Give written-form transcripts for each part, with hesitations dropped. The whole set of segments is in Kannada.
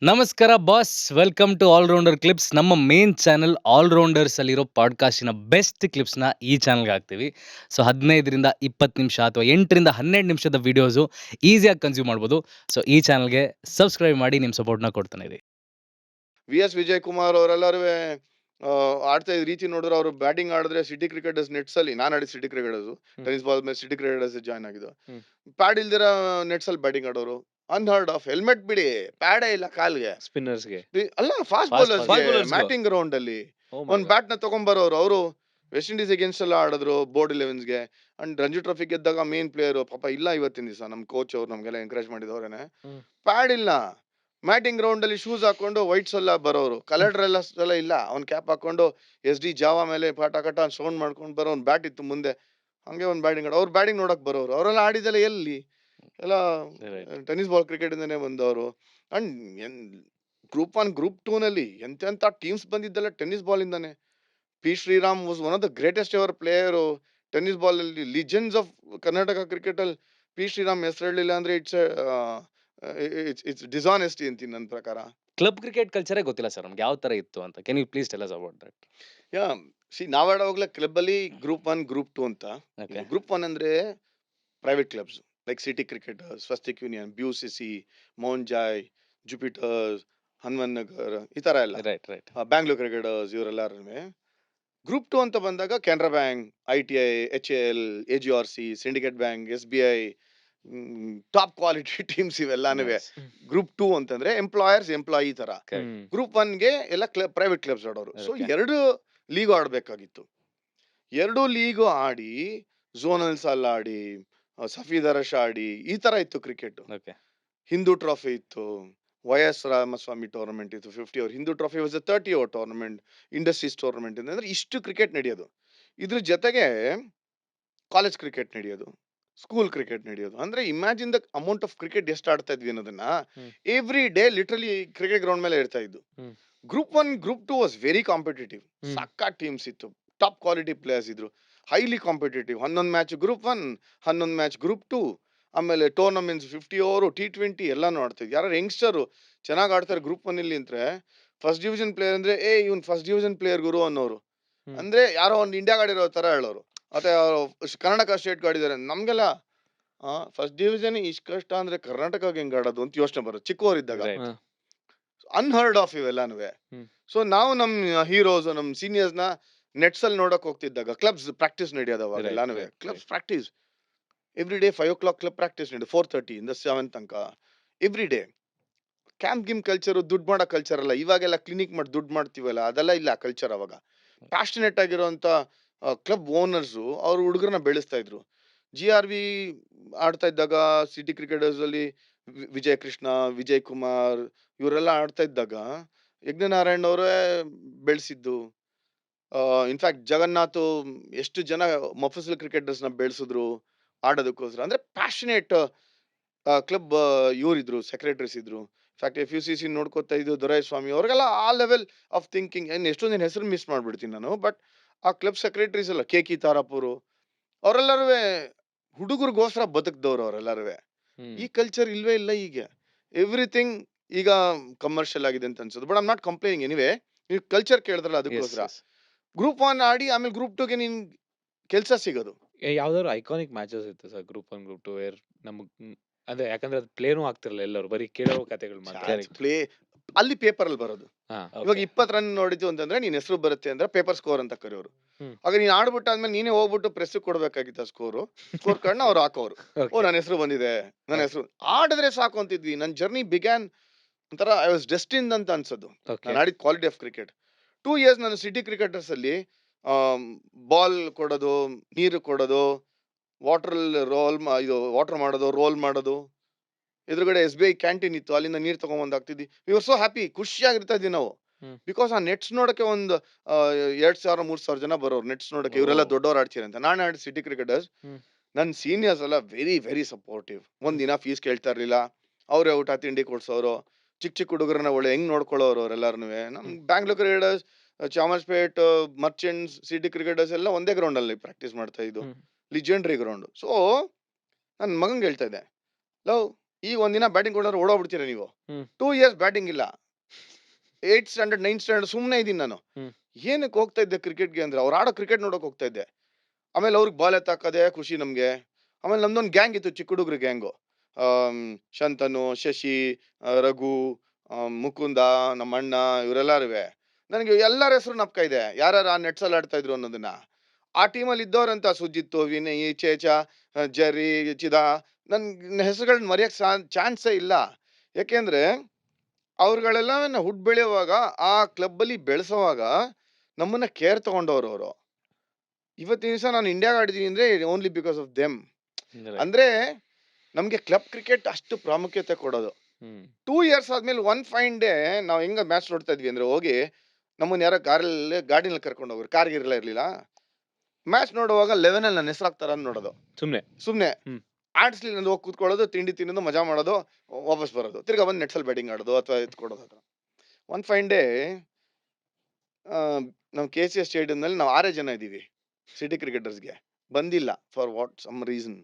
ನಮಸ್ಕಾರ boss, welcome to Allrounder Clips. ನಮ್ಮ ಮೇನ್ ಚಾನಲ್ ಆಲ್ರೌಂಡರ್ಸ್ ಅಲ್ಲಿರೋ ಪಾಡ್ಕಾಸ್ಟಿನ ಬೆಸ್ಟ್ ಕ್ಲಿಪ್ಸ್ನ ಈ ಚಾನಲ್ಗೆ ಹಾಕ್ತೀವಿ. ಸೊ 15ರಿಂದ 20 ನಿಮಿಷ ಅಥವಾ 8ರಿಂದ 12 ನಿಮಿಷದ ವಿಡಿಯೋಸು ಈಸಿಯಾಗಿ ಕನ್ಸ್ಯೂಮ್ ಮಾಡ್ಬೋದು. ಸೊ ಈ ಚಾನಲ್ಗೆ ಸಬ್ಸ್ಕ್ರೈಬ್ ಮಾಡಿ ನಿಮ್ಮ ಸಪೋರ್ಟ್ನ ಕೊಡ್ತಾನೆ ಇರಿ. ವಿಜಯ್ ಕುಮಾರ್ ಅವರೆಲ್ಲರೂ ಆಡ್ತಾ ಇದ್ದ ರೀತಿ ನೋಡಿದ್ರೆ ಅವರು ಬ್ಯಾಟಿಂಗ್ ಆಡಿದ್ರೆ ಸಿಟಿ ಕ್ರಿಕೆಟರ್ಸ್ ನೆಟ್ಸ್ ಅಲ್ಲಿ ನಾನು ಆಡಿದ ಸಿಟಿ ಕ್ರಿಕೆಟರ್ಸ್ ಟೆನಿಸ್ ಬಾಲ್ ಮೇಲೆ ಸಿಟಿ ಕ್ರಿಕೆಟರ್ಸ್ ಜಾಯ್ನ್ ಆಗಿದ್ದು. ಪ್ಯಾಡ್ ಇಲ್ದಿರ ನೆಟ್ಸ್ ಅಲ್ಲಿ ಬ್ಯಾಟಿಂಗ್ ಆಡೋರು ಅನ್ಹರ್ಡ್ ಆಫ್. ಹೆಲ್ಮೆಟ್ ಬಿಡಿ, ಪ್ಯಾಡೇ ಇಲ್ಲ ಕಾಲ್ಗೆ. ಸ್ಪಿನ್ನರ್ಸ್ಗೆ ಅಲ್ಲ, ಫಾಸ್ಟ್ ಬೌಲರ್ಸ್ ಮ್ಯಾಟಿಂಗ್ ಗ್ರೌಂಡ್ ಅಲ್ಲಿ ಒಂದ್ ಬ್ಯಾಟ್ ನ ತಗೊಂಡ್ಬರೋರು. ಅವರು ವೆಸ್ಟ್ ಇಂಡೀಸ್ ಅಗೇನ್ಸ್ಟ್ ಎಲ್ಲ ಆಡಿದ್ರು ಬೋರ್ಡ್ 11ಗೆ. ಅಂಡ್ ರಂಜಿ ಟ್ರೋಫಿ ಗೆದ್ದಾಗ ಮೇನ್ ಪ್ಲೇಯರ್ ಪಾಪ ಇಲ್ಲ ಇವತ್ತಿನ ದಿವಸ. ನಮ್ ಕೋಚ್ ಅವ್ರು ನಮ್ಗೆಲ್ಲ ಎಂಕರೇಜ್ ಮಾಡಿದವ್ರೇನೆ. ಪ್ಯಾಡ್ ಇಲ್ಲ, ಮ್ಯಾಟಿಂಗ್ ಗ್ರೌಂಡ್ ಅಲ್ಲಿ ಶೂಸ್ ಹಾಕೊಂಡು ವೈಟ್ಸ್ ಎಲ್ಲ ಬರೋರು. ಕಲರ್ ಎಲ್ಲ ಇಲ್ಲ, ಅವ್ನ್ ಕ್ಯಾಪ್ ಹಾಕೊಂಡು SD ಜಾವಾ ಮೇಲೆ ಪಾಟ ಸೌಂಡ್ ಮಾಡ್ಕೊಂಡು ಬರೋ ಒಂದ್ ಬ್ಯಾಟ್ ಇತ್ತು ಮುಂದೆ. ಹಂಗೆ ಒಂದ್ ಬ್ಯಾಟಿಂಗ್ ಅವ್ರು ಬ್ಯಾಟಿಂಗ್ ನೋಡಕ್ ಬರೋರು. ಅವರೆಲ್ಲ ಆಡಿದೆಲ್ಲ ಎಲ್ಲಿ ಎಲ್ಲ ಟೆನಿಸ್ ಬಾಲ್ ಕ್ರಿಕೆಟ್ ಇಂದಾನೆ ಬಂದವರು. ಅಂಡ್ ಗ್ರೂಪ್ 1 ಗ್ರೂಪ್ 2 ನಲ್ಲಿ ಎಂತೆಂತ ಟೀಮ್ಸ್ ಬಂದಿದ್ದಲ್ಲ ಟೆನ್ನಿಸ್ ಬಾಲ್ ಇಂದಾನೆ. P Shriram was one of the greatest ever player tennis ball ಅಲ್ಲಿ. ಲಿಜೆಂಡ್ಸ್ ಆಫ್ ಕರ್ನಾಟಕ ಕ್ರಿಕೆಟ್ ಅಲ್ಲಿ ಪಿ ಶ್ರೀರಾಮ್ ಹೆಸರು ಹೇಳಲಿಲ್ಲ ಅಂದ್ರೆ ಇಟ್ಸ್ ಡಿಸಾನೆಸ್ಟಿ ಅಂತೀನಿ ನನ್ನ ಪ್ರಕಾರ. ಕ್ಲಬ್ ಕ್ರಿಕೆಟ್ ಕಲ್ಚರೇ ಗೊತ್ತಿಲ್ಲ ಸರ್ ನಮ್ಗೆ ಯಾವ ತರ ಇತ್ತು ಅಂತ. Can you please tell us about that? ನಾವಾಡೋಗ್ಲೇ ಕ್ಲಬ್ ಅಲ್ಲಿ ಗ್ರೂಪ್ 1 ಗ್ರೂಪ್ 2 ಅಂತ. ಗ್ರೂಪ್ 1 ಅಂದ್ರೆ private clubs like City Cricketers, Swastik union, BUCC, Mount Joy, Jupiters, Hanuman Nagar, ಈ ತರ ಎಲ್ಲ ಬ್ಯಾಂಗ್ಳೂರ್ ಕ್ರಿಕೆಟರ್ಸ್ ಇವರೆಲ್ಲರೂ. ಗ್ರೂಪ್ 2 ಅಂತ ಬಂದಾಗ Canara bank, ITI, HAL, AGRC, Syndicate bank, SBI, top quality teams ಇವೆಲ್ಲಾನು ಗ್ರೂಪ್ 2 ಅಂತಂದ್ರೆ ಎಂಪ್ಲಾಯರ್ಸ್ ಎಂಪ್ಲಾಯಿ ತರ. ಗ್ರೂಪ್ 1ಗೆ ಎಲ್ಲ ಪ್ರೈವೇಟ್ ಕ್ಲಬ್ಸ್ ಆಡೋರು. ಸೊ 2 ಲೀಗ್ ಆಡ್ಬೇಕಾಗಿತ್ತು. 2 ಲೀಗ್ ಆಡಿ ಝೋನಲ್ಸ್ ಅಲ್ಲಿ ಆಡಿ ಸಫೀದ್ ಅರಶ್ ಆಡಿ ಈ ತರ ಇತ್ತು ಕ್ರಿಕೆಟ್. ಹಿಂದೂ ಟ್ರಾಫಿ ಇತ್ತು, YS ರಾಮಸ್ವಾಮಿ ಟೂರ್ನಮೆಂಟ್ ಇತ್ತು 50 over. Hindu trophy was 30 over tournament. Industries tournament ಅಂದ್ರೆ ಇಷ್ಟು ಕ್ರಿಕೆಟ್ ನಡೆಯೋದು. ಇದ್ರ ಜೊತೆಗೆ ಕಾಲೇಜ್ ಕ್ರಿಕೆಟ್ ನಡೆಯೋದು, ಸ್ಕೂಲ್ ಕ್ರಿಕೆಟ್ ನಡೆಯೋದು. ಅಂದ್ರೆ imagine the amount of cricket ಎಷ್ಟು ಆಡ್ತಾ ಇದ್ವಿ ಅನ್ನೋದನ್ನ. Every day literally cricket ground ಮೇಲೆ ಇರ್ತಾ ಇದ್ದು. Group 1 group 2 was very competitive. ಸಕ್ಕಾ ಟೀಮ್ಸ್ ಇತ್ತು, ಟಾಪ್ ಕ್ವಾಲಿಟಿ ಪ್ಲೇಯರ್ಸ್ ಇದ್ರು, highly competitive. 11 match group 1, 11 match group 2. ಆಮೇಲೆ ಟೂರ್ನಮೆಂಟ್ಸ್ 50 ಓವರ್, T20 ಎಲ್ಲಾನು ಆಡ್ತಿದ್ವಿ. ಯಾರು ಯಂಗ್ಸ್ಟರ್ ಚೆನ್ನಾಗಿ ಆಡ್ತಾರೆ ಗ್ರೂಪ್ 1 ಇಲ್ಲಿ ಅಂದ್ರೆ ಫಸ್ಟ್ ಡಿವಿಷನ್ ಪ್ಲೇಯರ್ ಅಂದ್ರೆ ಇವ್ನ್ ಫಸ್ಟ್ ಡಿವಿಷನ್ ಪ್ಲೇಯರ್ ಗುರು ಅನ್ನೋರು. ಅಂದ್ರೆ ಯಾರೋ ಒಂದು ಇಂಡಿಯಾ ಗಾಡಿರೋ ತರ ಹೇಳೋರು. ಮತ್ತೆ ಕರ್ನಾಟಕ ಸ್ಟೇಟ್ ಗಾಡಿದಾರೆ. ನಮ್ಗೆಲ್ಲ ಫಸ್ಟ್ ಡಿವಿಷನ್ ಇಷ್ಟ ಕಷ್ಟ ಅಂದ್ರೆ ಕರ್ನಾಟಕಕ್ಕೆ ಹೆಂಗ್ ಆಡೋದು ಅಂತ ಯೋಚನೆ ಬರೋದು ಚಿಕ್ಕವರಿದ್ದಾಗ. Unheard of ಇವೆಲ್ಲಾನು. ಸೊ ನಾವು ನಮ್ ಹೀರೋಸ್, ನಮ್ ಸೀನಿಯರ್ಸ್ ನ ನೆಟ್ಸ್ ಅಲ್ಲಿ ನೋಡಕ್ ಹೋಗ್ತಿದ್ದಾಗ ಕ್ಲಬ್ಸ್ ಪ್ರಾಕ್ಟೀಸ್ ನಡೆಯೋದವಾಗ ಎಲ್ಲಾನು. Clubs practice every day 5 o'clock club practice ನಡೆಯೋದು 4:30 ಇಂದ 7 ತನಕ ಎವ್ರಿ ಡೇ. ಕ್ಯಾಂಪ್ ಗಿಮ್ ಕಲ್ಚರ್, ದುಡ್ಡು ಮಾಡೋ ಕಲ್ಚರ್ ಅಲ್ಲ. ಇವಾಗೆಲ್ಲ ಕ್ಲಿನಿಕ್ ಮಾಡಿ ದುಡ್ಡು ಮಾಡ್ತೀವಲ್ಲ, ಅದೆಲ್ಲ ಇಲ್ಲ ಕಲ್ಚರ್. ಅವಾಗ ಪ್ಯಾಷನೇಟ್ ಆಗಿರುವಂತ ಕ್ಲಬ್ ಓನರ್ಸ್ ಅವ್ರ ಹುಡುಗರನ್ನ ಬೆಳೆಸ್ತಾ ಇದ್ರು. GRV ಆಡ್ತಾ ಇದ್ದಾಗ ಸಿಟಿ ಕ್ರಿಕೆಟರ್ಸ್ ಅಲ್ಲಿ ವಿಜಯ್ ಕೃಷ್ಣ, ವಿಜಯ್ ಕುಮಾರ್ ಇವರೆಲ್ಲ ಆಡ್ತಾ ಇದ್ದಾಗ ಯಜ್ಞನಾರಾಯಣ್ ಅವರೇ ಬೆಳೆಸಿದ್ದು. ಇನ್ಫ್ಯಾಕ್ಟ್ ಜಗನ್ನಾಥ್ ಎಷ್ಟು ಜನ ಮೊಫಸಲ್ ಕ್ರಿಕೆಟರ್ಸ್ ನ ಬೆಳೆಸಿದ್ರು ಆಡೋದಕ್ಕೋಸ್ಕರ. ಅಂದ್ರೆ ಪ್ಯಾಷನೇಟ್ ಕ್ಲಬ್ ಇವರಿದ್ರು, ಸೆಕ್ರೆಟರೀಸ್ ಇದ್ರು. ಇನ್ಫ್ಯಾಕ್ಟ್ FUCC ನೋಡ್ಕೋತಾ ಇದ್ದು ದೊರೈಸ್ವಾಮಿ ಅವ್ರಿಗೆಲ್ಲ ಆ ಲೆವೆಲ್ ಆಫ್ ಥಿಂಕಿಂಗ್. ಎಷ್ಟೊಂದು ದಿನ ಹೆಸರು ಮಿಸ್ ಮಾಡ್ಬಿಡ್ತೀನಿ ನಾನು. ಬಟ್ ಆ ಕ್ಲಬ್ ಸೆಕ್ರೆಟರೀಸ್ ಎಲ್ಲ KK ತಾರಾಪುರು ಅವರೆಲ್ಲರೂ ಹುಡುಗರಿಗೋಸ್ಕರ ಬದುಕ್ದವ್ರು ಅವರೆಲ್ಲರೂ. ಈ ಕಲ್ಚರ್ ಇಲ್ವೇ ಇಲ್ಲ ಈಗ. ಎವ್ರಿಥಿಂಗ್ ಈಗ ಕಮರ್ಷಿಯಲ್ ಆಗಿದೆ ಅಂತ ಅನ್ಸೋದು. But I am not complaining anyway. ನೀವು ಕಲ್ಚರ್ ಕೇಳಿದ್ರಲ್ಲ ಅದಕ್ಕೋಸ್ಕರ. ಗ್ರೂಪ್ 1 ಆಡಿ ಆಮೇಲೆ ಗ್ರೂಪ್ 2ಗೆ ನಿನ್ ಕೆಲಸ ಸಿಗೋದು. ಯಾವ್ದಾದ್ರು ಐಕಾನಿಕ್ ಮ್ಯಾಚಸ್ ಇತ್ತು ಸರ್ ಗ್ರೂಪ್ 1 ಗ್ರೂಪ್ 2 ವೇರ್ ನಮಗ್ ಅದೇ ಯಾಕಂದ್ರೆ ಅದು ಪ್ಲೇನೂ ಆಗ್ತಿರಲ್ಲ, ಎಲ್ಲರೂ ಬರೀ ಕೇಳೋ ಕಥೆಗಳು ಮಾತ್ರ. ಪ್ಲೇ ಅಲ್ಲಿ ಪೇಪರ್ ಅಲ್ಲಿ ಬರೋದು. ಇವಾಗ 20 ರನ್ ನೋಡಿದ್ವಿ ಅಂತಂದ್ರೆ ನಿನ್ ಹೆಸರು ಬರುತ್ತೆ ಅಂದ್ರೆ ಪೇಪರ್ ಸ್ಕೋರ್ ಅಂತ ಕರೆಯೋರು. ಆಗ ನೀನ್ ಆಡ್ಬಿಟ್ಟಾದ್ಮೇಲೆ ನೀನೇ ಹೋಗ್ಬಿಟ್ಟು ಪ್ರೆಸ್ ಕೊಡ್ಬೇಕಾಗಿತ್ತ ಸ್ಕೋರ್ ಕಾರ್ಡ್ ಅವ್ರು ಹಾಕೋರು. ನನ್ನ ಹೆಸರು ಬಂದಿದೆ, ನನ್ನ ಹೆಸರು. ಆಡಿದ್ರೆ ಸಾಕು ಅಂತಿದ್ವಿ. ನನ್ ಜರ್ನಿ ಬಿಗ್ಯಾನ್ ಒಂಥರ ಐ ವಾಸ್ ಡೆಸ್ಟಿನ್ಡ್ ಅಂತ ಅನ್ಸೋದು. ನಾನು ಆಡಿದ ಕ್ವಾಲಿಟಿ ಆಫ್ ಕ್ರಿಕೆಟ್ 2 years. ನಾನು ಸಿಟಿ ಕ್ರಿಕೆಟರ್ಸ್ ಅಲ್ಲಿ ಬಾಲ್ ಕೊಡೋದು, ನೀರು ಕೊಡೋದು, ವಾಟರ್ ಮಾಡೋದು, ರೋಲ್ ಮಾಡೋದು. ಎದುರುಗಡೆ SBI ಕ್ಯಾಂಟೀನ್ ಇತ್ತು, ಅಲ್ಲಿಂದ ನೀರ್ ತಗೊಂಡ್ ಹಾಕ್ತಿದ್ವಿ. ವಿ ವರ್ ಸೋ ಹ್ಯಾಪಿ, ಖುಷಿಯಾಗಿರ್ತಾ ಇದ್ವಿ ನಾವು. ಬಿಕಾಸ್ ಆ ನೆಟ್ಸ್ ನೋಡಕ್ಕೆ ಒಂದು 2,000-3,000 ಜನ ಬರೋರು ನೆಟ್ಸ್ ನೋಡಕ್ಕೆ. ಇವರೆಲ್ಲ ದೊಡ್ಡವ್ರು ಆಡ್ತೀರ ಅಂತ. ನಾನು ಆಡಿದ ಸಿಟಿ ಕ್ರಿಕೆಟರ್ಸ್ ನನ್ ಸೀನಿಯರ್ಸ್ ಎಲ್ಲ ವೆರಿ ವೆರಿ ಸಪೋರ್ಟಿವ್. ಒಂದಿನ ಫೀಸ್ ಕೇಳ್ತಾ ಇರ್ಲಿಲ್ಲ, ಅವ್ರೇ ಊಟ ತಿಂಡಿ ಕೊಡ್ಸೋರು. ಚಿಕ್ಕ ಹುಡುಗರನ್ನ ಒಳ್ಳೆ ಹೆಂಗ್ ನೋಡ್ಕೊಳ್ಳೋರು ಅವರೆಲ್ಲಾರು. ನಮ್ Bangalore cricketers, Chamarajpet, merchants, City Cricketers ಎಲ್ಲ ಒಂದೇ ಗ್ರೌಂಡ್ ಅಲ್ಲಿ ಪ್ರಾಕ್ಟೀಸ್ ಮಾಡ್ತಾ ಇದ್ದು, ಲಿಜೆಂಡ್ರಿ ಗ್ರೌಂಡ್. ಸೊ ನನ್ ಮಗಂಗೆ ಹೇಳ್ತಾ ಇದ್ದೆ, ಲವ್ ಈಗ ಒಂದಿನ ಬ್ಯಾಟಿಂಗ್ ಕೊಡೋರು ಓಡೋಗ್ಬಿಡ್ತೀರಾ ನೀವು. ಹ್ಮ್. 2 ಇಯರ್ಸ್ ಬ್ಯಾಟಿಂಗ್ ಇಲ್ಲ. 8th ಸ್ಟ್ಯಾಂಡರ್ಡ್ 9th ಸ್ಟ್ಯಾಂಡರ್ಡ್ ಸುಮ್ನೆ ಇದೀನಿ ನಾನು. ಹ್ಮ್. ಏನಕ್ಕೆ ಹೋಗ್ತಾ ಇದ್ದೆ ಕ್ರಿಕೆಟ್‌ಗೆ ಅಂದ್ರೆ ಅವ್ರು ಆಡೋ ಕ್ರಿಕೆಟ್ ನೋಡಕ್ ಹೋಗ್ತಾ ಇದ್ದೆ. ಆಮೇಲೆ ಅವ್ರಿಗೆ ಬಾಲ್ ಎತ್ತಾಕೋದೇ ಖುಷಿ ನಮ್ಗೆ. ಆಮೇಲೆ ನಮ್ದೊಂದು ಗ್ಯಾಂಗ್ ಇತ್ತು, ಚಿಕ್ಕ ಹುಡುಗ್ರ ಗ್ಯಾಂಗು. ಶಂತನು, ಶಶಿ, ರಘು, ಮುಕುಂದ, ನಮ್ಮಣ್ಣ ಇವರೆಲ್ಲರುವೆ. ನನಗೆ ಎಲ್ಲರ ಹೆಸರು ಜ್ಞಾಪಕ ಇದೆ. ಯಾರ್ಯಾರು ಆ ನೆಟ್ಸಲ್ಲಿ ಆಡ್ತಾ ಇದ್ರು ಅನ್ನೋದನ್ನ. ಆ ಟೀಮಲ್ಲಿ ಇದ್ದವ್ರಂತ ಸುಜಿತ್ತು, ವಿನಯ್, ಚೇಚ, ಜೆರ್ರಿ, ಚಿದಾ, ನನ್ ಹೆಸರುಗಳನ್ನ ಮರೆಯಕ್ ಚಾನ್ಸೇ ಇಲ್ಲ. ಯಾಕೆಂದ್ರೆ ಅವ್ರುಗಳೆಲ್ಲವನ್ನ ಹುಟ್ಟು ಬೆಳೆಯುವಾಗ ಆ ಕ್ಲಬ್ಬಲ್ಲಿ ಬೆಳೆಸೋವಾಗ ನಮ್ಮನ್ನ ಕೇರ್ ತಗೊಂಡವ್ರು ಅವರು. ಇವತ್ತಿನ ದಿವಸ ನಾನು ಇಂಡಿಯಾಗೆ ಆಡಿದ್ದೀನಿ ಅಂದ್ರೆ only because of them. Right. ಅಂದ್ರೆ ನಮ್ಗೆ ಕ್ಲಬ್ ಕ್ರಿಕೆಟ್ ಅಷ್ಟು ಪ್ರಾಮುಖ್ಯತೆ ಕೊಡೋದು. ಹ್ಮ್. 2 ಇಯರ್ಸ್ ಆದ್ಮೇಲೆ ಒನ್ ಫೈನ್ ಡೇ ನಾವು ಹೆಂಗ ಮ್ಯಾಚ್ ನೋಡ್ತಾ ಇದ್ವಿ ಅಂದ್ರೆ ಹೋಗಿ ನಮ್ಮನ್ನ ಯಾರೋ ಗಾಡಿನಲ್ಲಿ ಕರ್ಕೊಂಡು ಹೋಗ್ರು, ಕಾರ್ಗಿರ್ಲ ಇರ್ಲಿಲ್ಲ. ಮ್ಯಾಚ್ ನೋಡುವಾಗ 11 ಅಲ್ಲಿ ನನ್ನ ಹೆಸರು ಹಾಕ್ತಾರ ನೋಡೋದು. ಸುಮ್ನೆ. ಸುಮ್ನೆ ಹ್ಮ್. ಆಡ್ಸ್ಲಿಲ್ಲ ಅಂದ್ರೆ ಹೋಗಿ ಕೂತ್ಕೊಳ್ಳೋದು, ತಿಂಡಿ ತಿನ್ನೋದು, ಮಜಾ ಮಾಡೋದು, ವಾಪಸ್ ಬರೋದು, ತಿರ್ಗಾ ಬಂದು ನೆಟ್ಸಲ್ಲಿ ಬ್ಯಾಟಿಂಗ್ ಆಡೋದು ಅಥವಾ ಎತ್ಕೊಡೋದು ಹತ್ರ. ಒನ್ ಫೈನ್ ಡೇ ನಾವು KCS ಸ್ಟೇಡಿಯಂನಲ್ಲಿ ನಾವು 6 ಜನ ಇದ್ದೀವಿ ಸಿಟಿ ಕ್ರಿಕೆಟರ್ಸ್ಗೆ. ಬಂದಿಲ್ಲ for what some reason.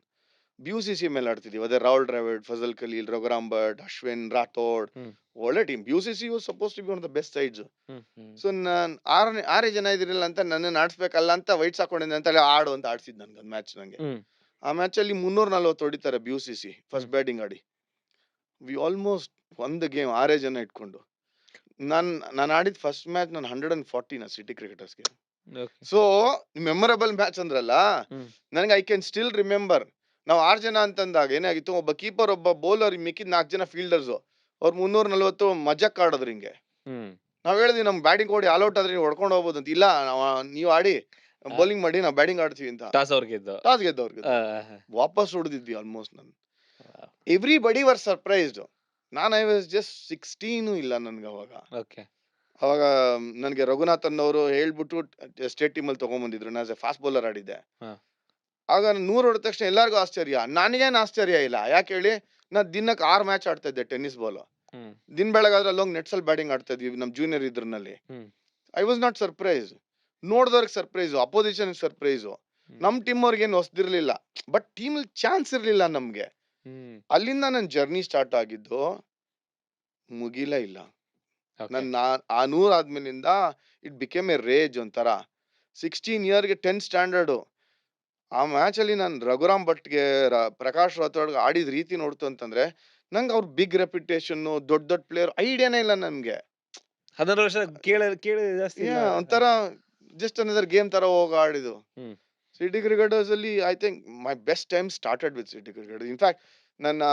BUCC ಮೇಲೆ ಆಡ್ತಿದೀವಿ. ಅದೇ ರಾಹುಲ್ ದ್ರಾವಿಡ್, ಫಜಲ್ ಖಲೀಲ್, ರಘುರಾಮ್ ಭಟ್, ಅಶ್ವಿನ್, ರಾಥೋಡ್, ಹ್ಮ್. ಒಳ್ಳೆ team. BUCC was supposed to be one of the best sides. Hmm. Hmm. So ನಾನು 6 ಜನ ಇದಿರಲಿಲ್ಲ ಅಂತ ನನ್ನನ್ನು ಆಡಿಸ್ಬೇಕಲ್ಲ ಅಂತ ವೈಟ್ಸ್ ಹಾಕೊಂಡಿದ್ದೆ ಅಂತ ಹೇಳಿ ಆಡು ಅಂತ ಆಡ್ಸಿದ್ ನನ್ಗೆ ಮ್ಯಾಚ್. ನಂಗೆ ಹ್ಮ್. ಆ ಮ್ಯಾಚ್ ಅಲ್ಲಿ 340 ಹೊಡಿತಾರೆ BUCC ಫಸ್ಟ್ ಬ್ಯಾಟಿಂಗ್ ಆಡಿ. ವಿ ಆಲ್ಮೋಸ್ಟ್ ಒಂದು ಗೇಮ್ 6 ಜನ ಇಟ್ಕೊಂಡು. ನಾನು ಆಡಿದ ಫಸ್ಟ್ ಮ್ಯಾಚ್ ನಾನು 140 ಸಿಟಿ ಕ್ರಿಕೆಟರ್ಸ್ಗೆ. Okay. ಸೊ ಮೆಮೊರಬಲ್ ಮ್ಯಾಚ್ ಅಂದ್ರಲ್ಲ, ಹ್ಮ್. ನನಗೆ ಐ ಕ್ಯಾನ್ ಸ್ಟಿಲ್ ರಿಮೆಂಬರ್. ನಾವು 6 ಜನ ಅಂತಂದಾಗ ಏನಾಗಿತ್ತು, ಒಬ್ಬ ಕೀಪರ್, ಒಬ್ಬ ಬೌಲರ್, ಮಿಕ್ಕಿದ 4 ಜನ ಫೀಲ್ಡರ್ಸ್. ಅವ್ರು 340 ಮಜಕ್ ಆಡಿದ್ರು ಹಿಂಗೆ. ಹ್ಮ್. ನಾವ್ ಹೇಳಿದ್ವಿ ನಮ್ ಬ್ಯಾಟಿಂಗ್ ಓಡಿ ಆಲ್ ಔಟ್ ಆದ್ರೆ ನೀವು ಹೊಡ್ಕೊಂಡು ಹೋಗ್ಬೋದು ಅಂತ. ಇಲ್ಲ ನೀವು ಆಡಿ ಬೌಲಿಂಗ್ ಮಾಡಿ ನಾವು ಬ್ಯಾಟಿಂಗ್ ಆಡ್ತೀವಿ ಅಂತ. ಟಾಸ್ ಅವ್ರಿಗೆ ಇದ್ದು. ಟಾಸ್ ಗೆದ್ದವ್ರಿಗೆ ವಾಪಸ್ ಹೊಡೆದಿದ್ವಿ ಆಲ್ಮೋಸ್ಟ್. ನಾನು everybody var surprised. I was just 16 ಇಲ್ಲ ನನ್ಗೆ ಅವಾಗ. ಓಕೆ. ಅವಾಗ ನನಗೆ ರಘುನಾಥನ್ ಅವರು ಹೇಳ್ಬಿಟ್ಟು ಸ್ಟೇಟ್ ಟೀಮಲ್ಲಿ ತಗೊಂಡ್ಬಂದಿದ್ರು. ನಾನು ಫಾಸ್ಟ್ ಬೌಲರ್ ಆಡಿದ್ದೆ. ಹಾ. ಆಗ 100 ಹೊಡೆದ ತಕ್ಷಣ ಎಲ್ಲರಿಗೂ ಆಶ್ಚರ್ಯ. ನನಗೇನು ಆಶ್ಚರ್ಯ ಇಲ್ಲ. ಯಾಕೆ ಹೇಳಿ, ನಾನು ದಿನಕ್ಕೆ 6 ಮ್ಯಾಚ್ ಆಡ್ತಾ ಇದ್ದೆ ಟೆನ್ನಿಸ್ ಬಾಲ್. ಹ್ಮ್. ದಿನ ಬೆಳಗಾದ್ರೆ ಅಲ್ಲೋಗಿ ನೆಟ್ಸಲ್ಲಿ ಬ್ಯಾಟಿಂಗ್ ಆಡ್ತಾ ಇದ್ವಿ ನಮ್ ಜೂನಿಯರ್ ಇದ್ರಲ್ಲಿ. ಹ್ಮ್. I was not surprise. ನೋಡ್ದವ್ರಿಗೆ ಸರ್ಪ್ರೈಸು, ಅಪೋಸಿಷನ್ ಸರ್ಪ್ರೈಸು. ನಮ್ ಟೀಮ್ ಅವ್ರಿಗೆ ಏನು ಹೊಸದಿರ್ಲಿಲ್ಲ, ಬಟ್ ಟೀಮ್ ಚಾನ್ಸ್ ಇರ್ಲಿಲ್ಲ ನಮ್ಗೆ. ಹ್ಮ್. ಅಲ್ಲಿಂದ ನನ್ನ ಜರ್ನಿ ಸ್ಟಾರ್ಟ್ ಆಗಿದ್ದು ಮುಗಿಲೇ ಇಲ್ಲ. Okay. ನನ್ನ ಆ 100 ಆದ್ಮೇಲಿಂದ ಇಟ್ ಬಿಕೇಮ್ ಎ ರೇಜ್ ಒಂಥರ. 16 ಇಯರ್ಗೆ 10th ಸ್ಟ್ಯಾಂಡರ್ಡು ಆ ಮ್ಯಾಚ್ ಅಲ್ಲಿ ನಾನು ರಘುರಾಮ್ ಭಟ್ಗೆ, ಪ್ರಕಾಶ್ ರಾಥೋಡ್ಗೆ ಆಡಿದ ರೀತಿ ನೋಡ್ತು ಅಂತಂದ್ರೆ ನಂಗೆ ಅವ್ರ ಬಿಗ್ ರೆಪ್ಯುಟೇಷನ್, ದೊಡ್ಡ ದೊಡ್ಡ ಪ್ಲೇಯರ್ ಐಡಿಯಾನೇ ಇಲ್ಲ ನನ್ಗೆ. 16 ವರ್ಷ ಕೇಳಿ ಜಾಸ್ತಿ ಇಲ್ಲ. ಒಂಥರ ಜಸ್ಟ್ ಅನದರ್ ಗೇಮ್ ತರ ಹೋಗಿ ಆಡಿದ್ದು. ಹ್ಮ್. ಸಿಟಿ ಕ್ರಿಕೆಟರ್ಸ್ ಅಲ್ಲಿ I think my best time started with city cricket. In fact ನನ್ನ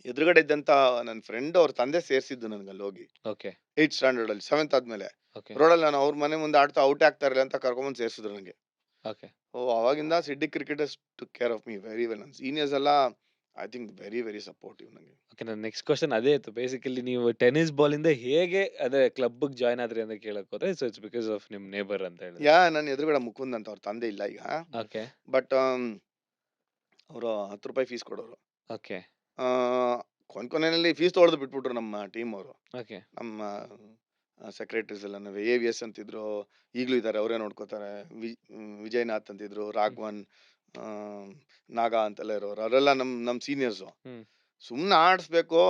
ಎದುರುಗಡೆ ಇದ್ದಂತ ನನ್ನ ಫ್ರೆಂಡ್ ಅವ್ರ ತಂದೆ ಸೇರಿಸಿದ್ದು ನನ್ಗೆ ಅಲ್ಲಿ ಹೋಗಿ ಓಕೆ. 8th ಸ್ಟ್ಯಾಂಡರ್ಡ್ ಅಲ್ಲಿ 7th ಆದ್ಮೇಲೆ. ಓಕೆ. ರೋಡಲ್ಲಿ ನಾನು ಅವ್ರ ಮನೆ ಮುಂದೆ ಆಡ್ತಾ ಔಟ್ ಆಗ್ತಾ ಇರಲಿಲ್ಲ ಅಂತ ಕರ್ಕೊಂಡ್ಬಂದು ಸೇರಿಸಿದ್ರು ನನಗೆ. ಓಕೆ. ಅವಾಗಿಂದ city cricketers took care of me very well. ನನ್ನ ಸೀನಿಯರ್ಸ್ ಎಲ್ಲ I think very very supportive ನನಗೆ. ಓಕೆ, ನನ್ನ ನೆಕ್ಸ್ಟ್ ಕ್ವಶನ್ ಅದೇ ಇತ್ತು. ಬೇಸಿಕಲಿ ನೀವು ಟೆನ್ನಿಸ್ ಬಾಲ್ ಇಂದ ಹೇಗೆ ಅದೇ ಕ್ಲಬ್ ಜಾಯ್ನ್ ಆದ್ರಿ ಅಂತ ಕೇಳಕ್ ಹೋದ್ರೆ, ಸೊ ಇಟ್ಸ್ ಬಿಕಾಸ್ ಆಫ್ ನಿಮ್ ನೇಬರ್ ಅಂತ ಹೇಳಿದ್ರೆ. ನನ್ನ ಎದುರುಗಡೆ ಮುಕುಂದ್ ಅಂತ, ಅವ್ರ ತಂದೆ ಇಲ್ಲ ಈಗ, ಓಕೆ. ಬಟ್ ಅವರು 10 ರೂಪಾಯಿ ಫೀಸ್ ಕೊಡೋರು. ಓಕೆ. ಕೊನೆಯಲ್ಲಿ ಫೀಸ್ ತೊಳೆದು ಬಿಟ್ಬಿಟ್ರು ನಮ್ಮ ಟೀಮ್ ಅವರು. ಓಕೆ. ನಮ್ಮ ಸೆಕ್ರೆಟರೀಸ್ ಎಲ್ಲ AVS ಅಂತಿದ್ರು, ಈಗಲೂ ಇದ್ದಾರೆ, ಅವರೇ ನೋಡ್ಕೋತಾರೆ. ವಿಜಯನಾಥ್ ಅಂತಿದ್ರು, ರಾಘವನ್, ನಾಗ ಅಂತೆಲ್ಲ ಇರೋರು, ಅವರೆಲ್ಲ ನಮ್ಮ ಸೀನಿಯರ್ಸು. ಹ್ಮ್. ಸುಮ್ಮನೆ ಆಡಿಸ್ಬೇಕು,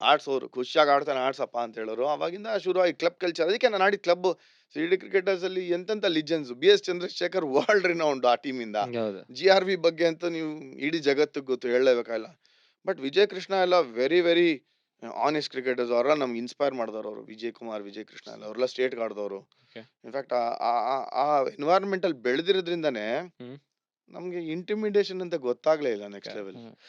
ಆಡ್ಸೋರು, ಖುಷಿಯಾಗಿ ಆಡ್ತಾನೆ ಆಡ್ಸಪ್ಪ ಅಂತ ಹೇಳೋರು. ಅವಾಗಿಂದ ಶುರು ಆಗಿ ಕ್ಲಬ್ ಕಲ್ಚರ್. ಅದಕ್ಕೆ ನಾನು ಆಡಿದ ಕ್ಲಬ್ ಸಿಟಿ ಕ್ರಿಕೆಟರ್ಸ್ ಅಲ್ಲಿ ಎಂತೆಂತ legends. BS Chandrashekhar world renowned ಆ ಟೀಮಿಂದ. ಹೌದು. GRV ಬಗ್ಗೆ ಅಂತೂ ನೀವು ಇಡೀ ಜಗತ್ತಿಗೆ ಗೊತ್ತು, ಹೇಳಲೇಬೇಕಾಗಿಲ್ಲ. ಬಟ್ ವಿಜಯ್ ಕೃಷ್ಣ ಎಲ್ಲ ವೆರಿ ವೆರಿ ಆನೆಸ್ಟ್ ಕ್ರಿಕೆಟರ್ಸ್. ಅವರೆಲ್ಲ ನಮ್ಗೆ ಇನ್ಸ್ಪೈರ್ ಮಾಡಿದವರು. ಅವರು ವಿಜಯ್ ಕುಮಾರ್, ವಿಜಯ್ ಕೃಷ್ಣ ಎಲ್ಲ ಅವರೆಲ್ಲ ಸ್ಟೇಟ್ಗೆ ಆಡಿದವರು. Okay. ಇನ್ಫ್ಯಾಕ್ಟ್ ಆ ಎನ್ವೈರನ್ಮೆಂಟ್ ಅಲ್ಲಿ ಬೆಳೆದಿರೋದ್ರಿಂದಾನೇ ಹ್ಮ್. ನಮ್ಗೆ ಇಂಟಿಮಿಡೇಷನ್ ಅಂತ ಗೊತ್ತಾಗ್ಲೇ ಇಲ್ಲ ನೆಕ್ಸ್ಟ್ ಲೆವೆಲ್.